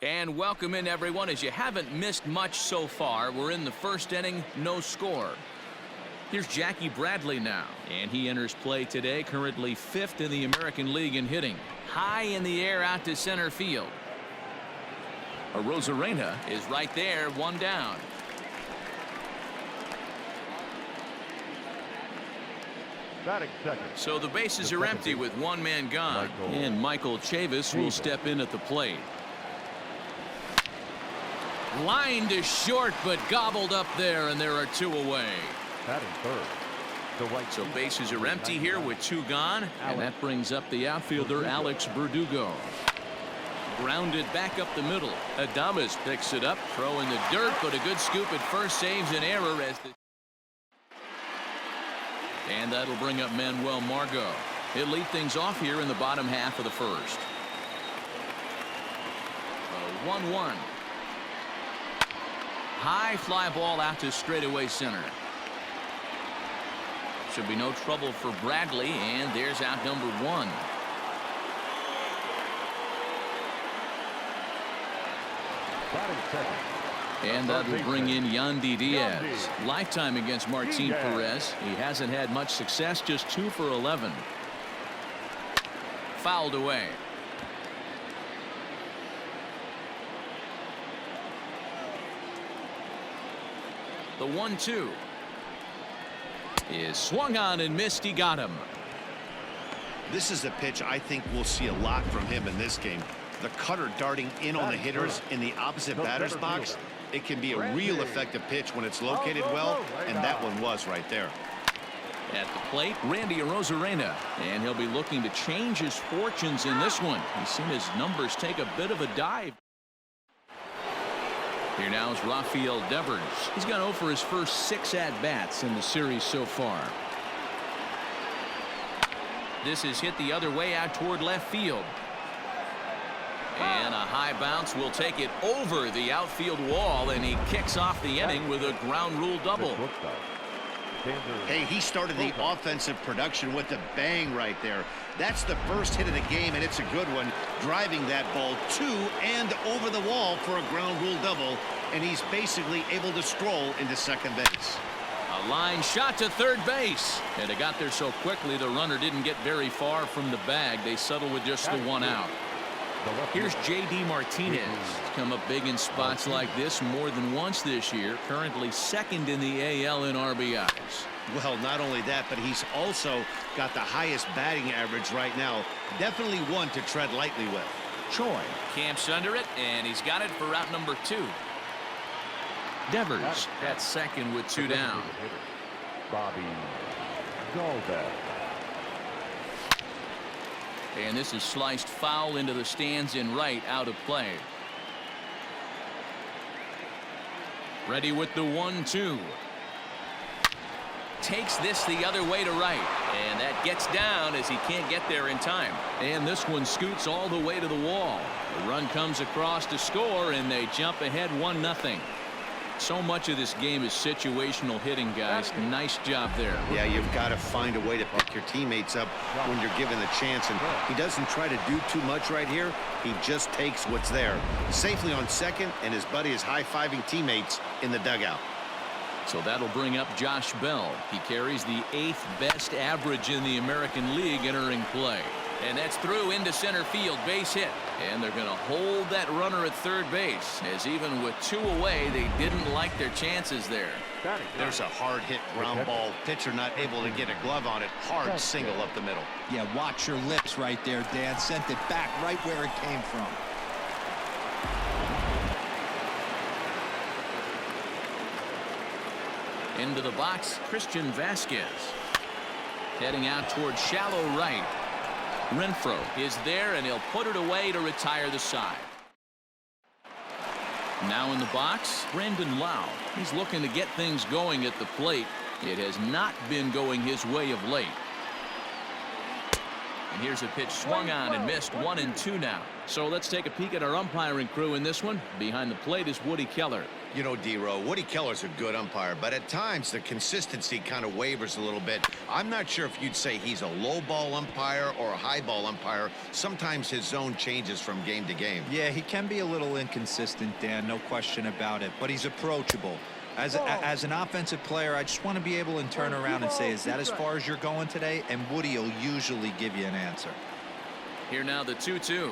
And welcome in, everyone. As you haven't missed much so far, we're in the first inning, no score. Here's Jackie Bradley now, and he enters play today, currently 5th in the American League in hitting. High in the air out to center field. Arozarena is right there, one down. So the bases are empty with one man gone, and Michael Chavis will step in at the plate. Line to short, but gobbled up there, and there are two away. So bases are empty here with two gone, and that brings up the outfielder Alex Verdugo. Grounded back up the middle. Adames picks it up, throw in the dirt, but a good scoop at first saves an error as the. And that'll bring up Manuel Margot. He'll lead things off here in the bottom half of the first. 1-1. High fly ball out to straightaway center. Should be no trouble for Bradley, and there's out number one. And that will bring in Yandy Diaz. Lifetime against Martin Perez. He hasn't had much success, just 2 for 11. Fouled away. The 1-2 is swung on and missed. He got him. This is a pitch I think we'll see a lot from him in this game. The cutter darting in on the hitters in the opposite batter's box. It can be a real effective pitch when it's located well, and that one was right there. At the plate, Randy Arozarena, and he'll be looking to change his fortunes in this one. He's seen his numbers take a bit of a dive. Here now is Rafael Devers. He's gone 0 for his first 6 at-bats in the series so far. This is hit the other way out toward left field. And a high bounce will take it over the outfield wall, and he kicks off the inning with a ground rule double. Hey, he started the offensive production with a bang right there. That's the first hit of the game, and it's a good one, driving that ball to and over the wall for a ground rule double, and he's basically able to stroll into second base. A line shot to third base, and it got there so quickly the runner didn't get very far from the bag. They settled with just the one out. Here's J.D. Martinez. He's come up big in spots like this more than once this year. Currently 2nd in the AL in RBIs. Well, not only that, but he's also got the highest batting average right now. Definitely one to tread lightly with. Choi camps under it, and he's got it for out number 2. Devers at second with 2 down. Bobby Goldberg. And this is sliced foul into the stands in right, out of play. Ready with the 1-2. Takes this the other way to right, and that gets down as he can't get there in time. And this one scoots all the way to the wall. The run comes across to score, and they jump ahead 1-0. So much of this game is situational hitting, guys. Nice job there. Yeah, you've got to find a way to pick your teammates up when you're given the chance, and he doesn't try to do too much right here. He just takes what's there. Safely on second, and his buddy is high-fiving teammates in the dugout. So that'll bring up Josh Bell. He carries the 8th best average in the American League entering play. And that's through into center field, base hit. And they're going to hold that runner at third base, as even with 2 away, they didn't like their chances there. There's a hard hit ground ball. Pitcher not able to get a glove on it. Hard single up the middle. Yeah, watch your lips right there, Dan. Sent it back right where it came from. Into the box, Christian Vasquez. Heading out toward shallow right. Renfroe is there, and he'll put it away to retire the side. Now in the box, Brandon Lau. He's looking to get things going at the plate. It has not been going his way of late. And here's a pitch swung on and missed. 1-2 now. So let's take a peek at our umpiring crew in this one. Behind the plate is Woody Keller. You know, D-Row, Woody Keller's a good umpire, but at times the consistency kind of wavers a little bit. I'm not sure if you'd say he's a low ball umpire or a high ball umpire. Sometimes his zone changes from game to game. Yeah, he can be a little inconsistent, Dan, no question about it, but he's approachable. As an offensive player, I just want to be able to turn around and say, is that as far as you're going today? And Woody will usually give you an answer. Here now the 2-2.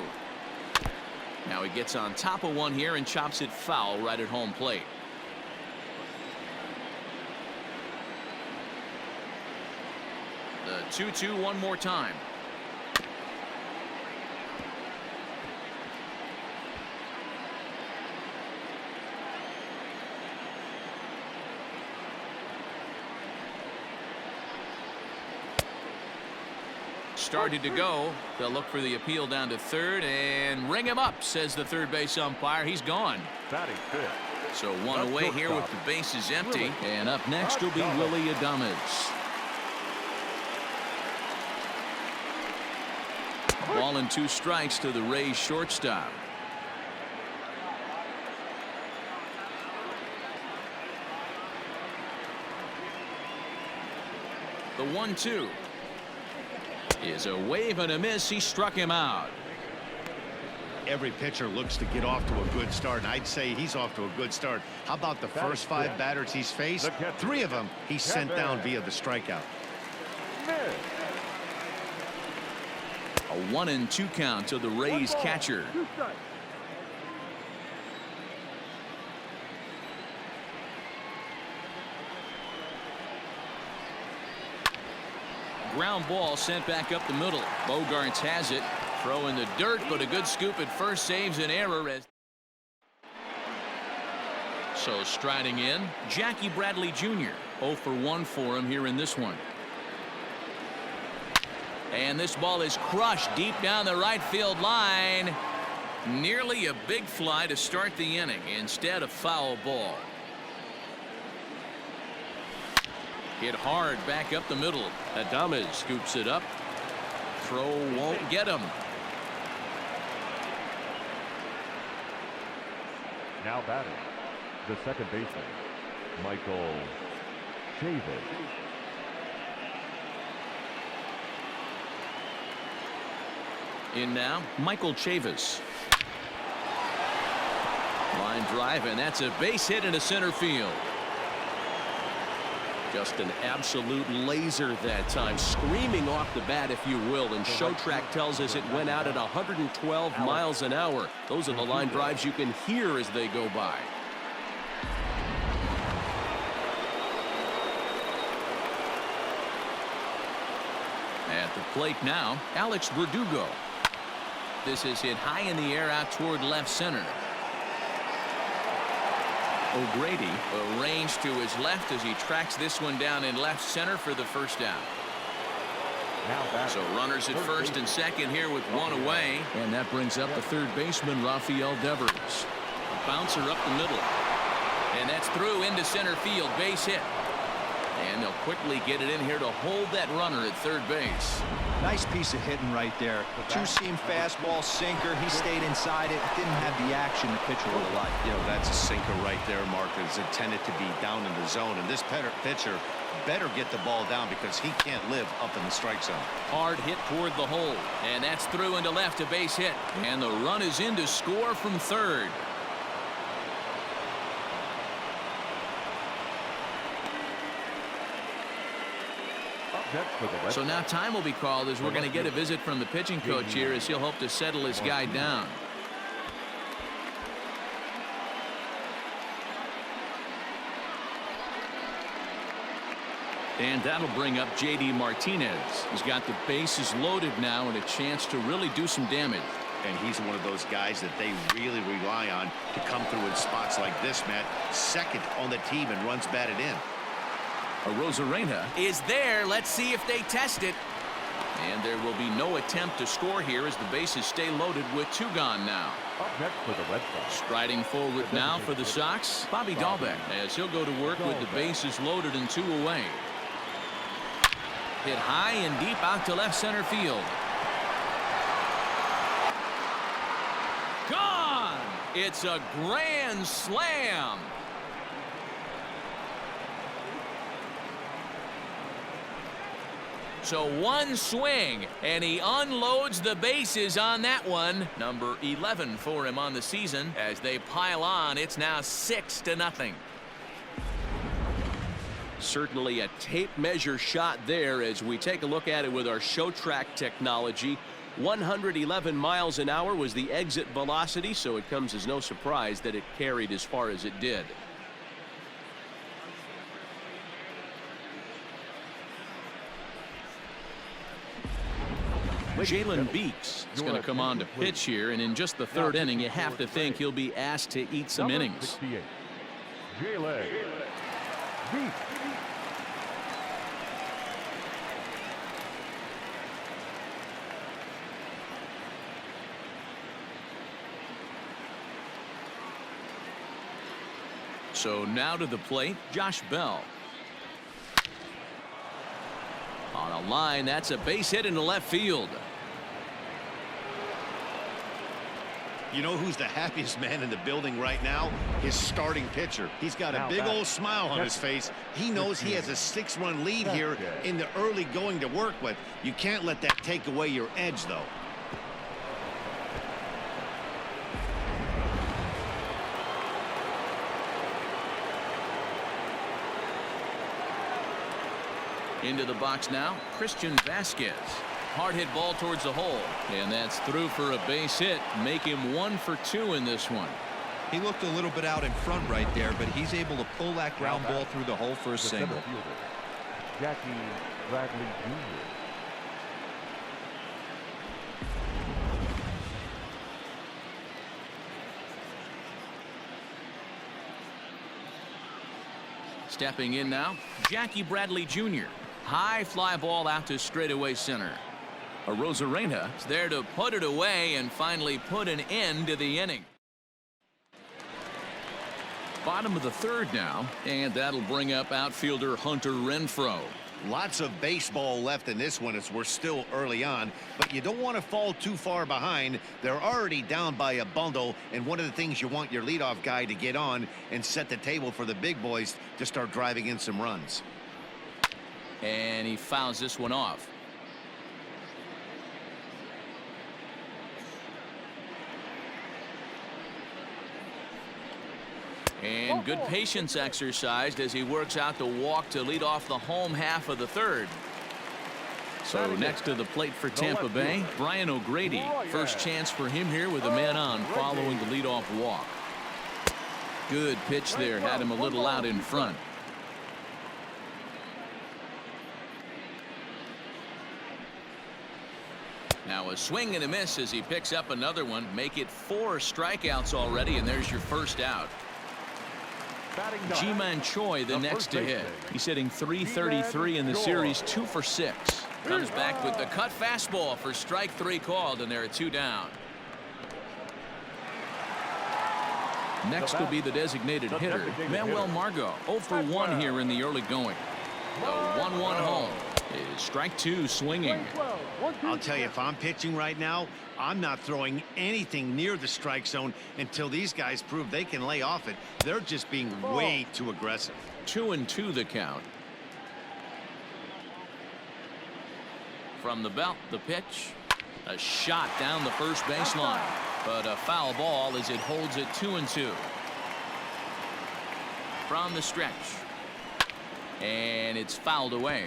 Now he gets on top of one here and chops it foul right at home plate. The 2-2 one more time. Started to go. They'll look for the appeal down to third and ring him up, says the third base umpire. He's gone. Batting fifth. So one away here with the bases empty. And up next will be Willie Adames. Ball and 2 strikes to the Rays shortstop. The 1-2. Is a wave and a miss. He struck him out. Every pitcher looks to get off to a good start, and I'd say he's off to a good start. How about the first 5 batters he's faced? 3 of them he's sent down via the strikeout. A 1-2 count to the Rays catcher. Ground ball sent back up the middle. Bogarts has it. Throw in the dirt, but a good scoop at first saves an error. So striding in, Jackie Bradley Jr. 0 for 1 for him here in this one. And this ball is crushed deep down the right field line. Nearly a big fly to start the inning. Instead, a foul ball. Hit hard back up the middle. Adames scoops it up. Throw won't get him. Now batting, the second baseman, Michael Chavis. In now, Michael Chavis. Line drive, and that's a base hit into center field. Just an absolute laser that time, screaming off the bat, if you will, and Showtrack tells us it went out at 112 miles an hour. Those are the line drives you can hear as they go by. At the plate now, Alex Verdugo. This is hit high in the air out toward left center. O'Grady arranged to his left as he tracks this one down in left center for the first down. So runners at first and second here with one away. And that brings up the third baseman, Rafael Devers. A bouncer up the middle. And that's through into center field. Base hit. And they'll quickly get it in here to hold that runner at third base. Nice piece of hitting right there. Two-seam fastball, sinker. He stayed inside it. Didn't have the action the pitcher would have liked. You know, that's a sinker right there, Mark. It's intended to be down in the zone. And this pitcher better get the ball down because he can't live up in the strike zone. Hard hit toward the hole. And that's through into left, a base hit. And the run is in to score from third. So now time will be called as we're going to get a visit from the pitching coach here as he'll hope to settle his guy down. And that'll bring up J.D. Martinez. He's got the bases loaded now and a chance to really do some damage. And he's one of those guys that they really rely on to come through in spots like this, Matt. Second on the team and runs batted in. Arozarena is there. Let's see if they test it. And there will be no attempt to score here as the bases stay loaded with 2 gone now. Up next for the Red Sox. Striding forward now for the Sox, Bobby Dahlbeck, as he'll go to work with the bases loaded and 2 away. Hit high and deep out to left center field. Gone! It's a grand slam. So one swing, and he unloads the bases on that one. Number 11 for him on the season. As they pile on, it's now 6-0. Certainly a tape measure shot there as we take a look at it with our show track technology. 111 miles an hour was the exit velocity, so it comes as no surprise that it carried as far as it did. Jalen Beeks is going to come on to pitch here, and in just the third inning, you have to think he'll be asked to eat some innings. Jalen Beeks. So now to the plate, Josh Bell. On a line, that's a base hit into left field. You know who's the happiest man in the building right now? His starting pitcher. He's got a big old smile on his face. He knows he has a 6-run lead here in the early going to work with. You can't let that take away your edge, though. Into the box now, Christian Vasquez. Hard hit ball towards the hole, and that's through for a base hit. Make him 1 for 2 in this one. He looked a little bit out in front right there, but he's able to pull that ground ball through the hole for a single. Jackie Bradley Jr. Stepping in now, Jackie Bradley Jr. High fly ball out to straightaway center. Arozarena is there to put it away and finally put an end to the inning. Bottom of the third now, and that'll bring up outfielder Hunter Renfroe. Lots of baseball left in this one as we're still early on, but you don't want to fall too far behind. They're already down by a bundle, and one of the things you want your leadoff guy to get on and set the table for the big boys to start driving in some runs. And he fouls this one off. And good patience exercised as he works out the walk to lead off the home half of the third. So next to the plate for Tampa Bay, Brian O'Grady. First chance for him here with a man on following the leadoff walk. Good pitch there, had him a little out in front. Now a swing and a miss as he picks up another one. Make it 4 strikeouts already, and there's your first out. Ji-Man Choi the next to hit. He's hitting .333 in the series, 2 for 6. Comes back with the cut fastball for strike 3 called, and there are 2 down. Next will be the designated hitter, Manuel Margot. 0 for 1 here in the early going. The 1-1 home is strike 2 swinging. I'll tell you, if I'm pitching right now, I'm not throwing anything near the strike zone until these guys prove they can lay off it. They're just being way too aggressive. 2-2 the count. From the belt, the pitch. A shot down the first baseline, but a foul ball as it holds it 2-2. From the stretch. And it's fouled away.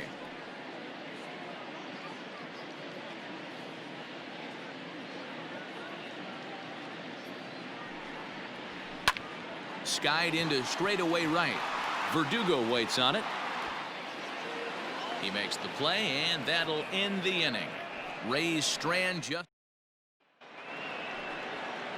Skied into straightaway right. Verdugo waits on it. He makes the play, and that'll end the inning. Rays strand just.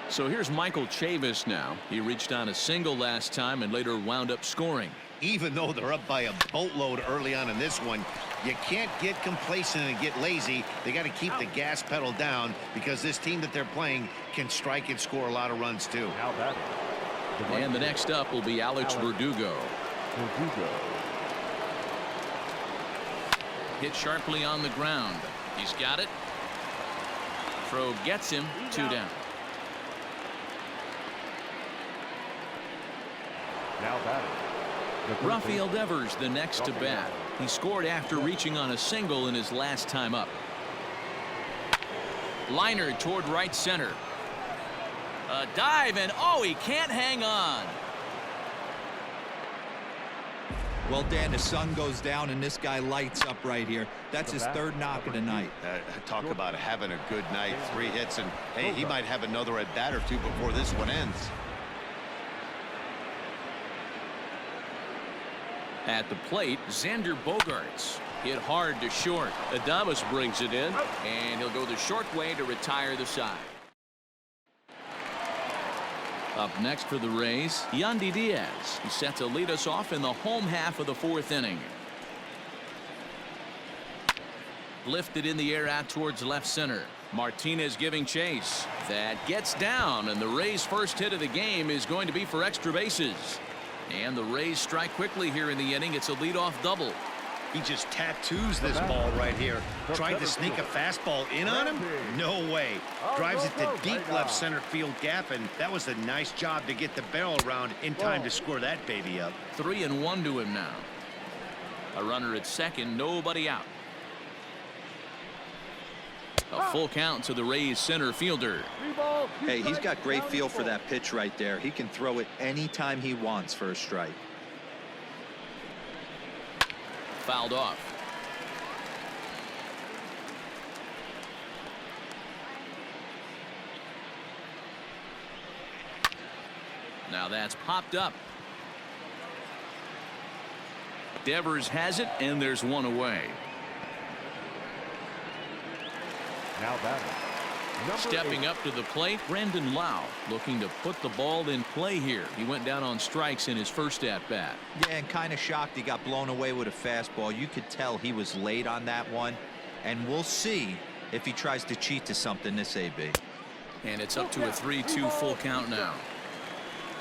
So here's Michael Chavis now. He reached on a single last time and later wound up scoring. Even though they're up by a boatload early on in this one, you can't get complacent and get lazy. They got to keep the gas pedal down because this team that they're playing can strike and score a lot of runs too. And the next up will be Alex Verdugo. Hit sharply on the ground. He's got it. Throw gets him. 2 down. Now batting. Rafael Devers the next to bat. He scored after reaching on a single in his last time up. Liner toward right center. A dive, and oh, he can't hang on. Well, Dan, the sun goes down and this guy lights up right here. That's his third knock of the night. Talk about having a good night. 3 hits, and hey, he might have another at bat or 2 before this one ends. At the plate, Xander Bogaerts hit hard to short. Adames brings it in, and he'll go the short way to retire the side. Up next for the Rays, Yandy Diaz. He's set to lead us off in the home half of the 4th inning. Lifted in the air out towards left center. Martinez giving chase. That gets down, and the Rays' first hit of the game is going to be for extra bases. And the Rays strike quickly here in the inning. It's a leadoff double. He just tattoos this ball right here. Tried to sneak a fastball in on him? No way. Drives it to deep left center field gap, and that was a nice job to get the barrel around in time to score that baby up. 3-1 to him now. A runner at second, nobody out. A full count to the Rays center fielder. Hey, he's got great feel for that pitch right there. He can throw it anytime he wants for a strike. Fouled off. Now that's popped up. Devers has it, and there's one away. Now batting. Stepping up to the plate, Brandon Lau, looking to put the ball in play here. He went down on strikes in his first at bat. Yeah, and kind of shocked he got blown away with a fastball. You could tell he was late on that one, and we'll see if he tries to cheat to something this AB. And it's up to a 3-2 full count now.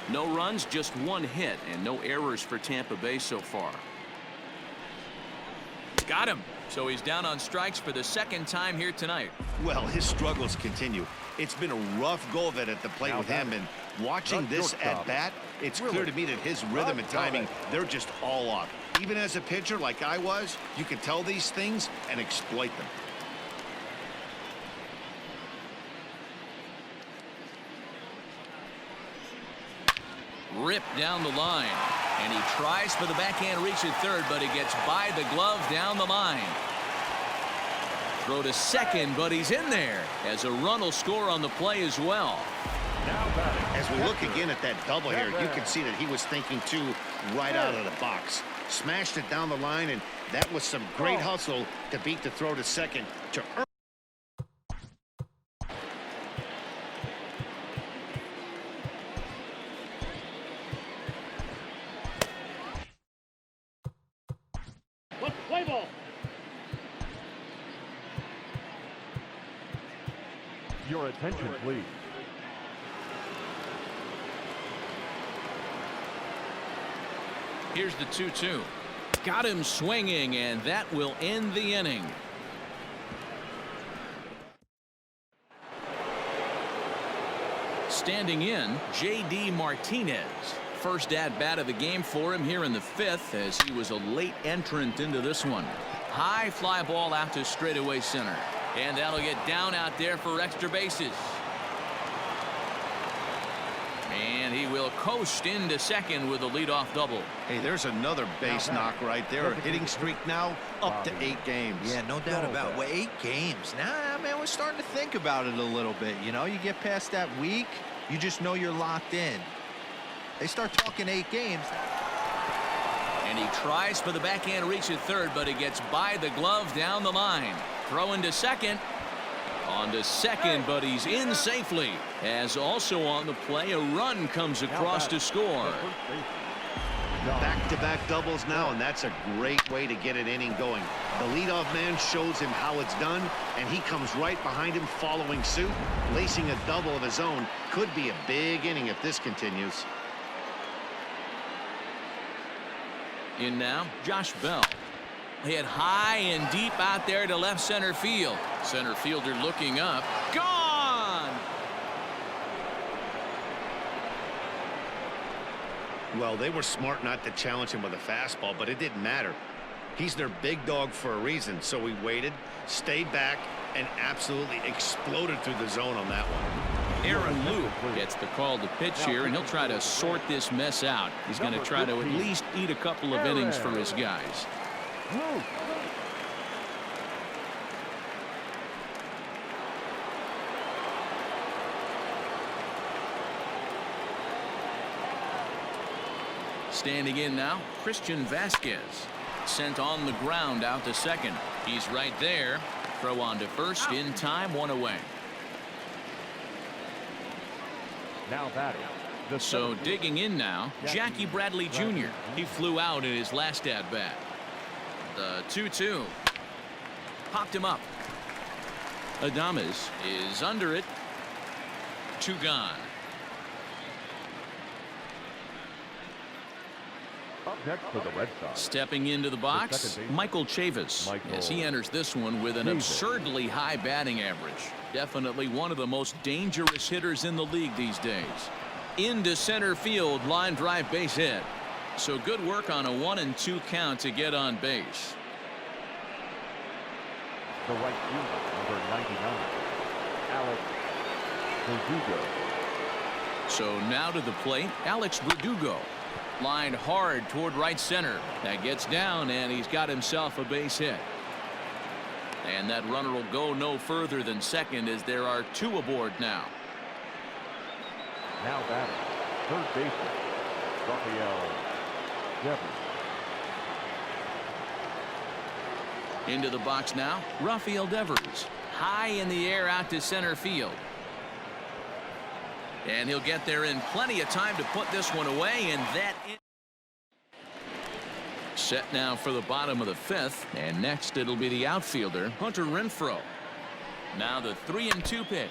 No runs, just 1 hit, and no errors for Tampa Bay so far. Got him. So he's down on strikes for the 2nd time here tonight. Well, his struggles continue. It's been a rough go of it at the plate with him, and watching this at bat, it's clear to me that his rhythm and timing, they're just all off. Even as a pitcher like I was, you can tell these things and exploit them. Ripped down the line, and he tries for the backhand reach at third, but he gets by the glove down the line. Throw to second, but he's in there as a run will score on the play as well. As we look again at that double here, you can see that he was thinking too right out of the box. Smashed it down the line, and that was some great hustle to beat the throw to second to earn. Play ball. Your attention, please. Here's the 2-2. Got him swinging, and that will end the inning. Standing in, J.D. Martinez. First at bat of the game for him here in the 5th, as he was a late entrant into this one. High fly ball out to straightaway center, and that'll get down out there for extra bases. And he will coast into second with a leadoff double. Hey, there's another base knock right there. Hitting streak now up to 8 games. Yeah, no doubt about it. Well, 8 games. Nah, man, we're starting to think about it a little bit. You know, you get past that week, you just know you're locked in. They start talking 8 games. And he tries for the backhand reach at third, but he gets by the glove down the line. Throwing to second. On to second, but he's in safely. As also on the play, a run comes across to score. Back-to-back doubles now, and that's a great way to get an inning going. The leadoff man shows him how it's done, and he comes right behind him following suit. Lacing a double of his own could be a big inning if this continues. In now, Josh Bell. Hit high and deep out there to left center field. Center fielder looking up. Gone! Well, they were smart not to challenge him with a fastball, but it didn't matter. He's their big dog for a reason, so he waited, stayed back, and absolutely exploded through the zone on that one. Aaron Luke gets the call to pitch here, and he'll try to sort this mess out. He's going to try to at least eat a couple of innings for his guys. Standing in now, Christian Vasquez. Sent on the ground out to second. He's right there. Throw on to first in time, one away. Now batting. So digging in now, Jackie Bradley Jr. He flew out in his last at bat. The 2-2. Popped him up. Adames is under it. 2 gone. Up next for the Red Sox. Stepping into the box, Michael Chavis. As he enters this one with an absurdly high batting average. Definitely one of the most dangerous hitters in the league these days. Into center field, line drive base hit. So good work on a 1-2 count to get on base. The right fielder, number 99, Alex Verdugo. So now to the plate, Alex Verdugo. Lined hard toward right center. That gets down, and he's got himself a base hit. And that runner will go no further than second as there are 2 aboard now. Now batting, third baseman, Rafael Devers. Into the box now, Rafael Devers. High in the air out to center field. And he'll get there in plenty of time to put this one away, and that is set now for the bottom of the 5th, and next it'll be the outfielder Hunter Renfroe. Now the 3-2 pitch.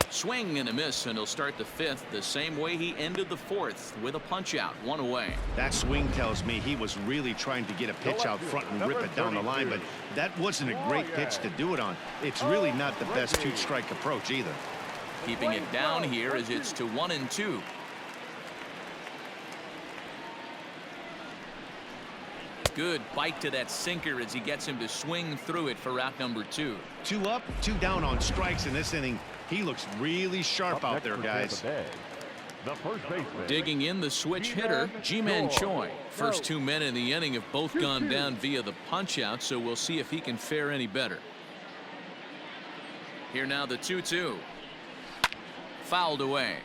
Swing and a miss, and he'll start the 5th the same way he ended the 4th with a punch out, 1 away. That swing tells me he was really trying to get a pitch out front and rip it down the line, but that wasn't a great pitch to do it on. It's really not the best 2-strike approach either. Keeping it down here as it's to 1-2. Good bite to that sinker as he gets him to swing through it for out number 2. 2 up, 2 down on strikes in this inning. He looks really sharp out there, guys. The first baseman. Digging in the switch hitter, Ji-Man Choi. First 2 men in the inning have both gone down via the punch out, so we'll see if he can fare any better. Here now the 2-2. Fouled away.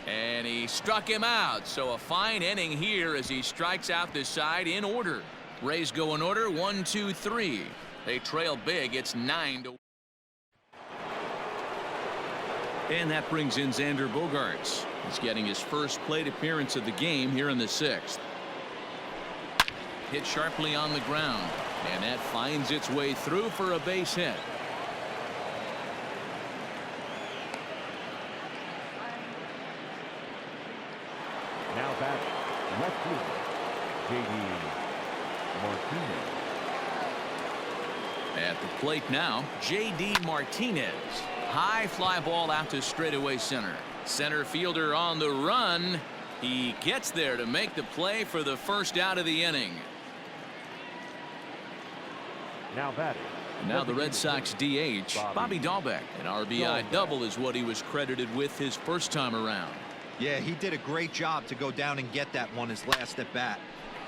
And he struck him out, so a fine inning here as he strikes out this side in order. Rays go in order, 1, 2, 3. They trail big. It's 9-1. And that brings in Xander Bogaerts. He's getting his first plate appearance of the game here in the 6th. Hit sharply on the ground, and that finds its way through for a base hit. Now back, left fielder, J.D. Martinez. At the plate now, J.D. Martinez. High fly ball out to straightaway center. Center fielder on the run. He gets there to make the play for the first out of the inning. Now batting. Now the Red Sox DH, Bobby Dahlbeck. An RBI double is what he was credited with his first time around. Yeah, he did a great job to go down and get that one his last at bat.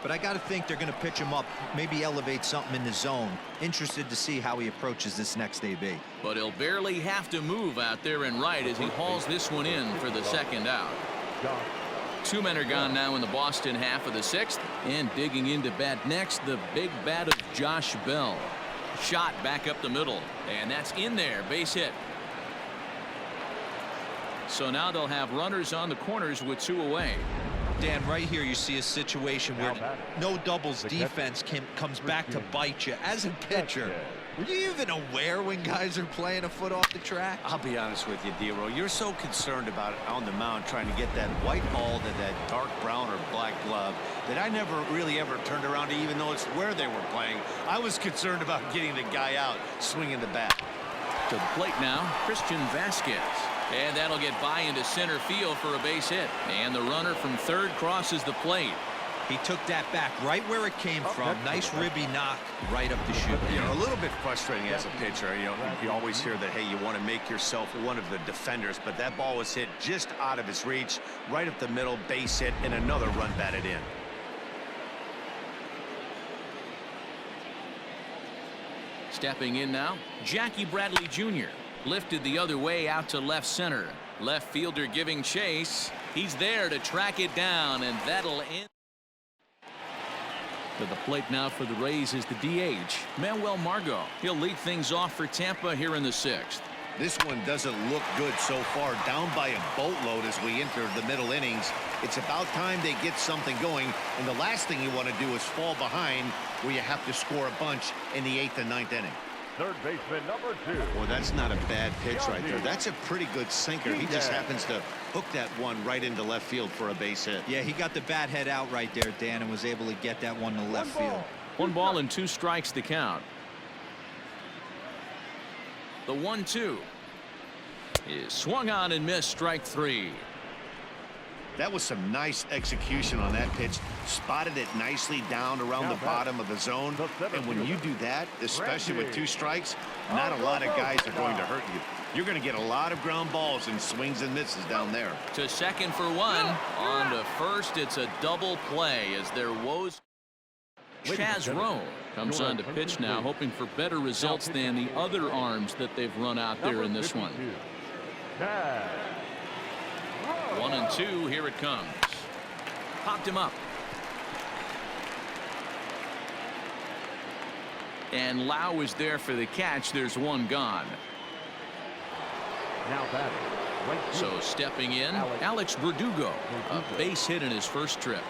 But I got to think they're going to pitch him up, maybe elevate something in the zone. Interested to see how he approaches this next AB. But he'll barely have to move out there in right as he hauls this one in for the second out. 2 men are gone now in the Boston half of the 6th. And digging into bat next, the big bat of Josh Bell. Shot back up the middle, and that's in there, base hit. So now they'll have runners on the corners with 2 away. Dan, right here you see a situation where no doubles defense comes back to bite you. As a pitcher, Were you even aware when guys are playing a foot off the track? I'll be honest with you, D-Row. You're so concerned about it on the mound trying to get that white ball to that dark brown or black glove that I never really ever turned around to even notice where they were playing. I was concerned about getting the guy out swinging the bat. To the plate now, Christian Vasquez. And that'll get by into center field for a base hit. And the runner from third crosses the plate. He took that back right where it came from. Nice ribby knock right up the chute. You know, a little bit frustrating as a pitcher. You know, you always hear that, hey, you want to make yourself one of the defenders, but that ball was hit just out of his reach, right up the middle, base hit, and another run batted in. Stepping in now, Jackie Bradley Jr. Lifted the other way out to left center. Left fielder giving chase. He's there to track it down, and that'll end. To the plate now for the Rays is the DH, Manuel Margot. He'll lead things off for Tampa here in the 6th. This one doesn't look good so far, down by a boatload as we enter the middle innings. It's about time they get something going, and the last thing you want to do is fall behind where you have to score a bunch in the 8th and 9th inning. Third baseman number 2. Well, that's not a bad pitch right there. That's a pretty good sinker. He just happens to hook that one right into left field for a base hit. Yeah, he got the bat head out right there, Dan, and was able to get that one to left field. 1 ball and 2 strikes to count. The 1-2 is swung on and missed, strike 3. That was some nice execution on that pitch. Spotted it nicely down around the bottom of the zone. And when you do that, especially with 2 strikes, not a lot of guys are going to hurt you. You're going to get a lot of ground balls and swings and misses down there. To second for 1. On to first, it's a double play as there woes. Chaz Rowe comes on to pitch now, hoping for better results than the other arms that they've run out there in this one. 1 and 2, here it comes. Popped him up. And Lau is there for the catch. There's 1 gone. Now batting. Right So stepping in, Alex Verdugo, a base hit in his first trip.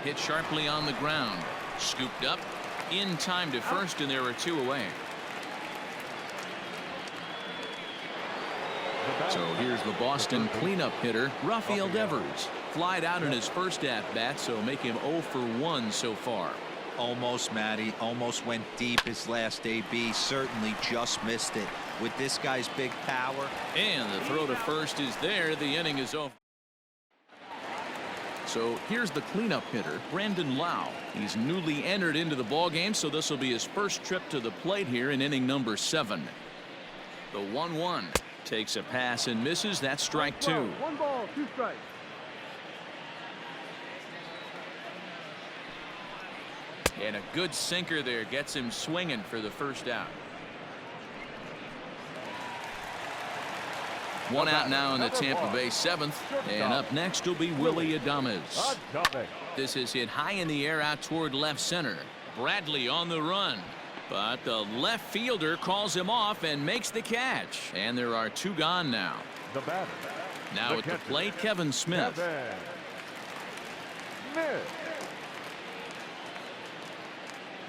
Hit sharply on the ground. Scooped up in time to first, and there are 2 away. So here's the Boston cleanup hitter, Rafael Devers. Flied out in his first at-bat, so make him 0 for 1 so far. Almost, Matty. Almost went deep his last AB. Certainly just missed it. With this guy's big power. And the throw to first is there. The inning is over. So here's the cleanup hitter, Brandon Lau. He's newly entered into the ballgame, so this will be his first trip to the plate here in inning number 7. The 1-1 takes a pass and misses. That's strike 2. 1 ball, 2 strikes. And a good sinker there gets him swinging for the first out. 1 out now in the Tampa Bay 7th. And up next will be Willy Adames. This is hit high in the air out toward left center. Bradley on the run. But the left fielder calls him off and makes the catch. And there are 2 gone now. Now at the plate, Kevin Smith.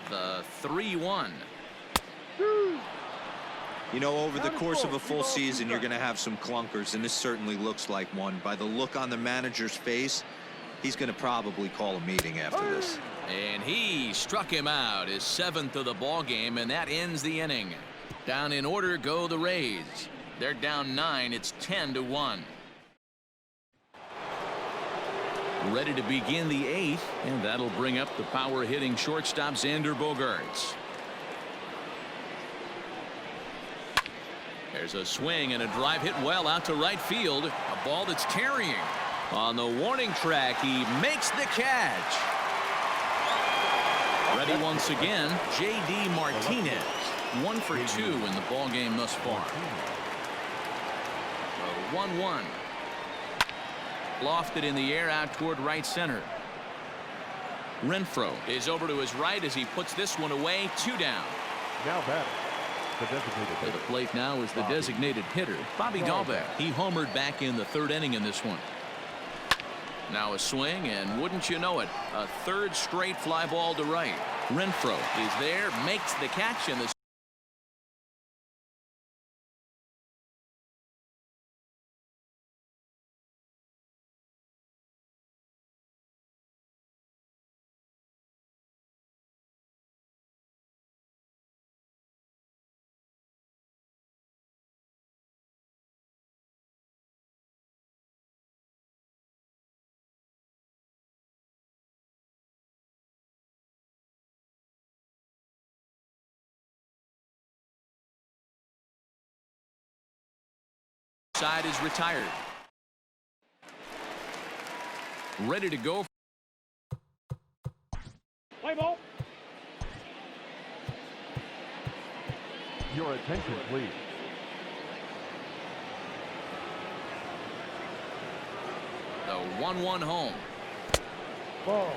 The 3-1. You know, over the course of a full season, you're going to have some clunkers, and this certainly looks like one. By the look on the manager's face, he's going to probably call a meeting after this. And he struck him out, his 7th of the ball game, and that ends the inning. Down in order go the Rays. They're down 9. It's 10-1. Ready to begin the 8th, and that'll bring up the power hitting shortstop Xander Bogaerts. There's a swing and a drive hit well out to right field. A ball that's carrying. On the warning track, he makes the catch. Ready once again, J.D. Martinez. 1 for 2 in the ball game thus far. 1-1. Lofted in the air out toward right center. Renfroe is over to his right as he puts this one away. 2 down. Now batting. The designated to the plate now is the designated hitter, Bobby Dahlbeck. He homered back in the 3rd inning in this one. Now a swing, and wouldn't you know it, a third straight fly ball to right. Renfroe is there, makes the catch, and the side is retired. Ready to go. Play ball. Your attention, please. The 1-1 home. Ball.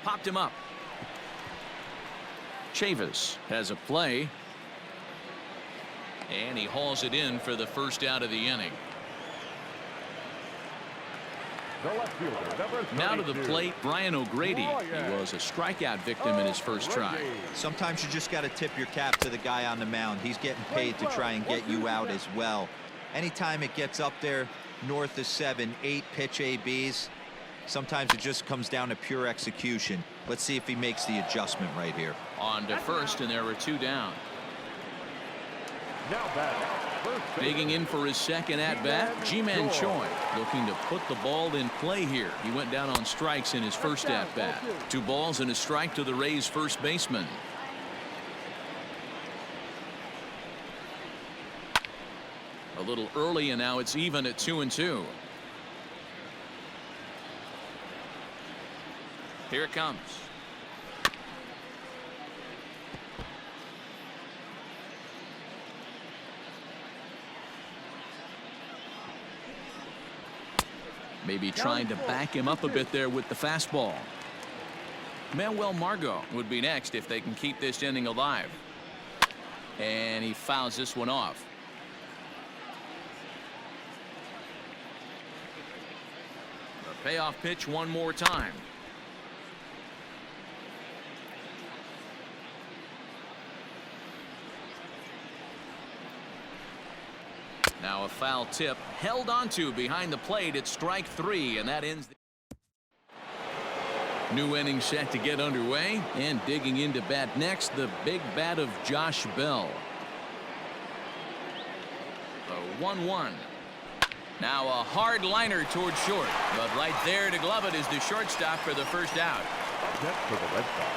Popped him up. Chavis has a play. And he hauls it in for the first out of the inning. The left fielder, number 32. Now to the plate, Brian O'Grady. He was a strikeout victim in his first try. Sometimes you just got to tip your cap to the guy on the mound. He's getting paid to try and get you out as well. Anytime it gets up there north of 7, 8 pitch ABs, sometimes it just comes down to pure execution. Let's see if he makes the adjustment right here. On to first, and there are 2 down. Now back. Digging in for his second at-bat, Ji-Man Choi looking to put the ball in play here. He went down on strikes in his first at-bat. 2 balls and a strike to the Rays' first baseman. A little early, and now it's even at 2-2. Here it comes. Maybe trying to back him up a bit there with the fastball. Manuel Margot would be next if they can keep this inning alive. And he fouls this one off. The payoff pitch one more time. Now a foul tip held onto behind the plate at strike 3, and that ends the new inning set to get underway. And digging into bat next, the big bat of Josh Bell. The 1-1. Now a hard liner towards short, but right there to glove it is the shortstop for the first out. That's for the Red Sox.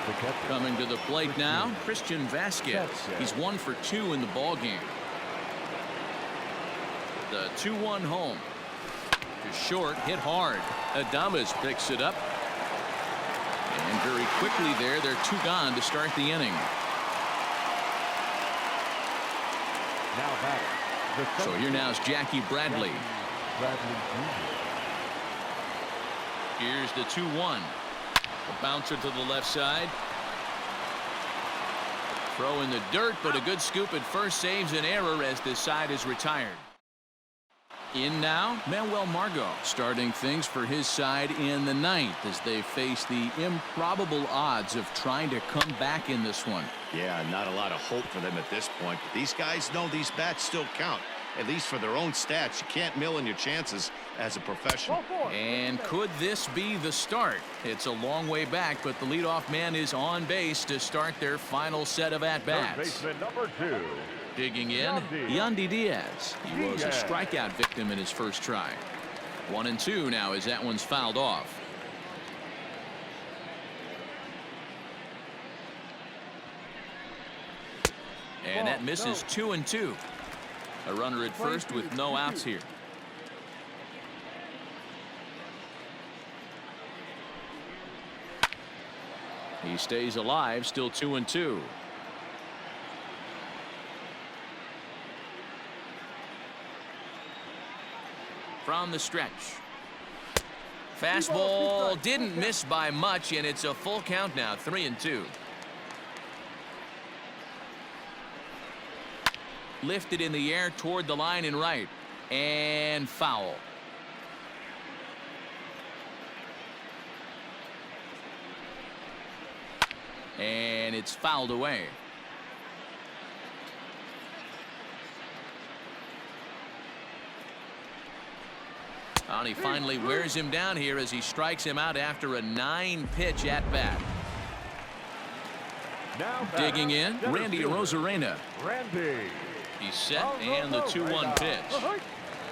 The catcher. Coming to the plate now, Christian Vasquez. He's 1 for 2 in the ball game. The 2-1 home. To short, hit hard. Adames picks it up. And very quickly there, they're 2 gone to start the inning. Now batter. So here now is Jackie Bradley. Bradley Jr. Here's the 2-1. The bouncer to the left side. Throw in the dirt, but a good scoop at first saves an error as this side is retired. In now, Manuel Margot starting things for his side in the 9th as they face the improbable odds of trying to come back in this one. Yeah, not a lot of hope for them at this point. But these guys know these bats still count, at least for their own stats. You can't mill in your chances as a professional. And could this be the start? It's a long way back, but the leadoff man is on base to start their final set of at-bats. Baseman number 2. Digging in, Yandy Diaz. He was a strikeout victim in his first try. 1-2 now as that one's fouled off. And that misses 2-2. A runner at first with no outs here. He stays alive, still 2-2. From the stretch. Fastball didn't miss by much, and it's a full count now, 3-2. Lifted in the air toward the line and right. And foul. And it's fouled away. And he finally wears him down here as he strikes him out after a 9-pitch at bat. Now Digging in, Randy Arozarena. Randy. He's set, and the 2-1 pitch.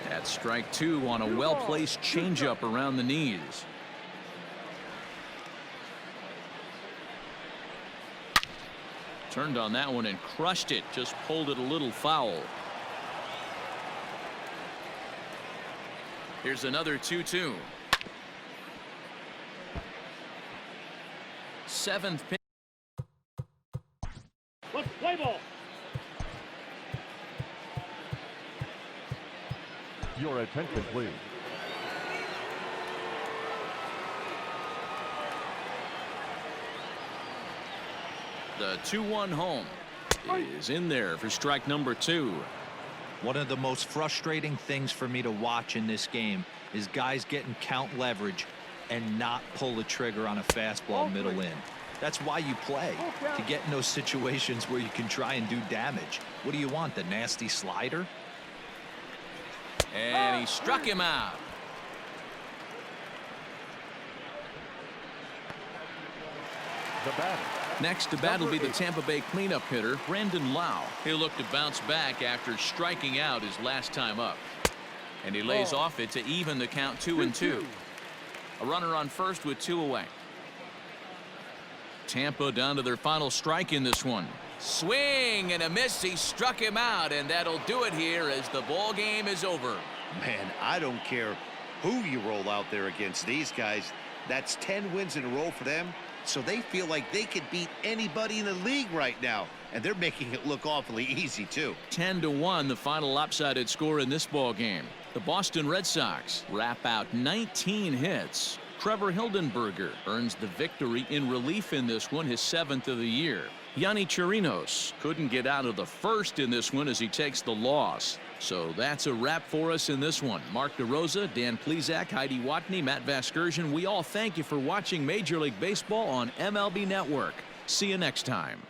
That's strike 2 on a well-placed changeup around the knees. Turned on that one and crushed it. Just pulled it a little foul. Here's another 2-2. 7th pitch. Let's play ball. Your attention, please. The 2-1 home is in there for strike number 2. One of the most frustrating things for me to watch in this game is guys getting count leverage and not pull the trigger on a fastball middle in. That's why you play, to get in those situations where you can try and do damage. What do you want, the nasty slider? And he struck him out. The batter. Next to bat will be the Tampa Bay cleanup hitter, Brandon Lau. He'll look to bounce back after striking out his last time up. And he lays off it to even the count 2-2. A runner on first with 2 away. Tampa down to their final strike in this one. Swing and a miss. He struck him out, and that'll do it here as the ball game is over. Man, I don't care who you roll out there against these guys. That's 10 wins in a row for them. So they feel like they could beat anybody in the league right now. And they're making it look awfully easy, too. 10-1, the final lopsided score in this ball game. The Boston Red Sox wrap out 19 hits. Trevor Hildenberger earns the victory in relief in this one, his 7th of the year. Yanni Chirinos couldn't get out of the first in this one as he takes the loss. So that's a wrap for us in this one. Mark DeRosa, Dan Plesac, Heidi Watney, Matt Vasgersian. We all thank you for watching Major League Baseball on MLB Network. See you next time.